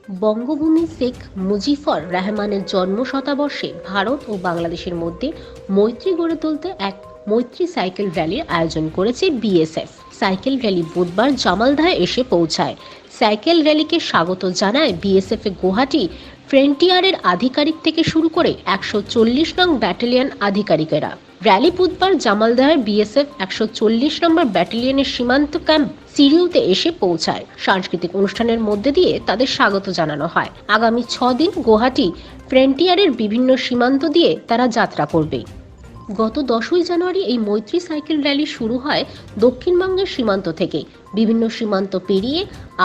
বঙ্গভূমি শেখ মুজিবুর রহমানের জন্ম শতবর্ষে ভারত ও বাংলাদেশের মধ্যে মৈত্রী গড়ে তুলতে এক মৈত্রী সাইকেল র্যালির আয়োজন করেছে বিএসএফ। সাইকেল র্যালি বুধবার জামালদায় এসে পৌঁছায়। সাইকেল র্যালিকে স্বাগত জানায় বিএসএফ এর গুয়াহাটি ফ্রন্টিয়ারের আধিকারিক থেকে শুরু করে 140 নং ব্যাটালিয়ন আধিকারিকেরা। র্যালি বুধবার জামালদাহের বিএসএফ 140 নম্বর ব্যাটালিয়নের সীমান্ত ক্যাম্প সিরিউতে এসে পৌঁছায়। সাংস্কৃতিক অনুষ্ঠানের মধ্যে দিয়ে তাদের স্বাগত জানানো হয়। আগামী 6 দিন গুয়াহাটি ফ্রন্টিয়ারের বিভিন্ন সীমান্ত দিয়ে তারা যাত্রা করবে। গত 10ই জানুয়ারি এই মৈত্রী সাইকেল র্যালি শুরু হয় দক্ষিণবঙ্গের সীমান্ত থেকে। বিভিন্ন সীমান্ত পেরিয়ে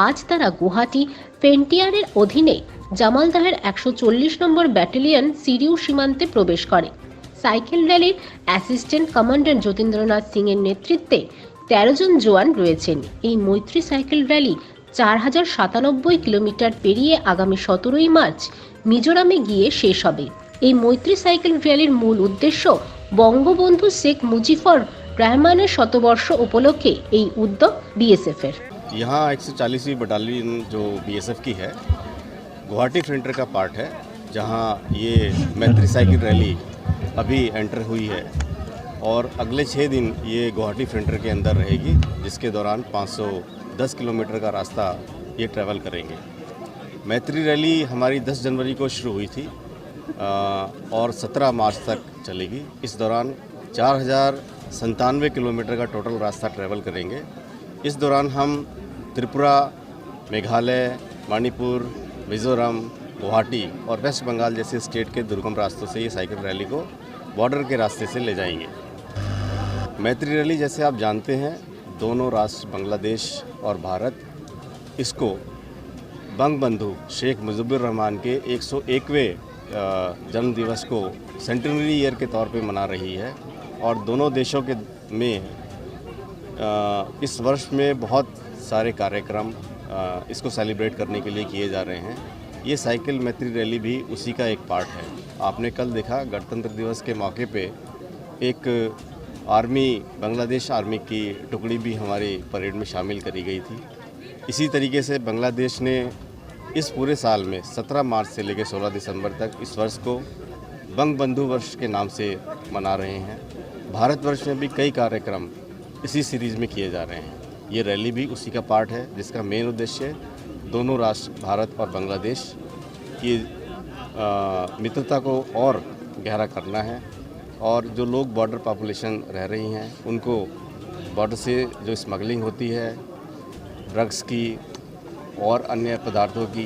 আজ তারা গুয়াহাটি ফ্রন্টিয়ারের অধীনে জামালদাহের 140 নম্বর ব্যাটালিয়ন সিরিউ সীমান্তে প্রবেশ করে। সাইকেল র্যালির অ্যাসিস্ট্যান্ট কমান্ডার যতীন্দ্রনাথ সিং এর নেতৃত্বে 13 জন জওয়ান রয়েছেন। এই মৈত্রী সাইকেল র্যালি 4097 কিলোমিটার পেরিয়ে আগামী 17ই মার্চ মিজোরামে গিয়ে শেষ হবে। এই মৈত্রী সাইকেল র্যালির মূল উদ্দেশ্য বঙ্গবন্ধু শেখ মুজিবুর রহমানের শতবর্ষ উপলক্ষে এই উদ্যোগ বিএসএফ এর। यहाँ 140वीं बटालियन जो बीएसएफ की है गुवाहाटी फ्रंटियर का पार्ट है, जहां ये मैत्री साइकिल रैली अभी एंटर हुई है और अगले 6 दिन ये गुवाहाटी फ्रंटियर के अंदर रहेगी, जिसके दौरान 510 किलोमीटर का रास्ता ये ट्रैवल करेंगे। मैत्री रैली हमारी 10 जनवरी को शुरू हुई थी और 17 मार्च तक चलेगी। इस दौरान 4097 किलोमीटर का टोटल रास्ता ट्रैवल करेंगे। इस दौरान हम त्रिपुरा, मेघालय, मणिपुर, मिज़ोरम, गुवाहाटी और वेस्ट बंगाल जैसे स्टेट के दुर्गम रास्तों से ये साइकिल रैली को बॉर्डर के रास्ते से ले जाएंगे। मैत्री रैली जैसे आप जानते हैं, दोनों राष्ट्र बांग्लादेश और भारत इसको बंगबंधु शेख मुजिबुर रहमान के 101वें जन्म दिवस को सेंटेनरी ईयर के तौर पे मना रही है और दोनों देशों के में इस वर्ष में बहुत सारे कार्यक्रम इसको सेलिब्रेट करने के लिए किए जा रहे हैं। ये साइकिल मैत्री रैली भी उसी का एक पार्ट है। आपने कल देखा गणतंत्र दिवस के मौके पे एक आर्मी, बांग्लादेश आर्मी की टुकड़ी भी हमारी परेड में शामिल करी गई थी। इसी तरीके से बांग्लादेश ने इस पूरे साल में 17 मार्च से लेकर 16 दिसंबर तक इस वर्ष को बंगबंधु वर्ष के नाम से मना रहे हैं। भारतवर्ष में भी कई कार्यक्रम इसी सीरीज़ में किए जा रहे हैं। ये रैली भी उसी का पार्ट है, जिसका मेन उद्देश्य दोनों राष्ट्र भारत और बांग्लादेश की मित्रता को और गहरा करना है और जो लोग बॉर्डर पॉपुलेशन रह रही हैं उनको बॉर्डर से जो स्मगलिंग होती है ड्रग्स की और अन्य पदार्थों की,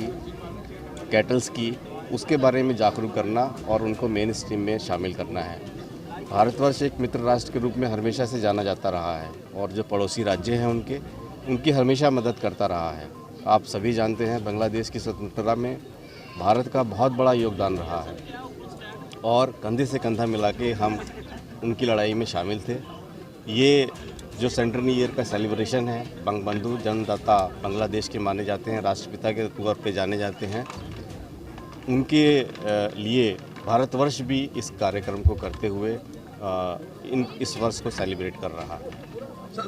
कैटल्स की, उसके बारे में जागरूक करना और उनको मेन स्ट्रीम में शामिल करना है। भारतवर्ष एक मित्र राष्ट्र के रूप में हमेशा से जाना जाता रहा है और जो पड़ोसी राज्य हैं उनकी हमेशा मदद करता रहा है। आप सभी जानते हैं बांग्लादेश की स्वतंत्रता में भारत का बहुत बड़ा योगदान रहा है और कंधे से कंधा मिला के हम उनकी लड़ाई में शामिल थे। ये जो सेंटेनरी ईयर का सेलिब्रेशन है, बंगबंधु जन्मदाता बांग्लादेश के माने जाते हैं, राष्ट्रपिता के तौर पे जाने जाते हैं, उनके लिए भारतवर्ष भी इस कार्यक्रम को करते हुए इस वर्ष को सेलिब्रेट कर रहा है।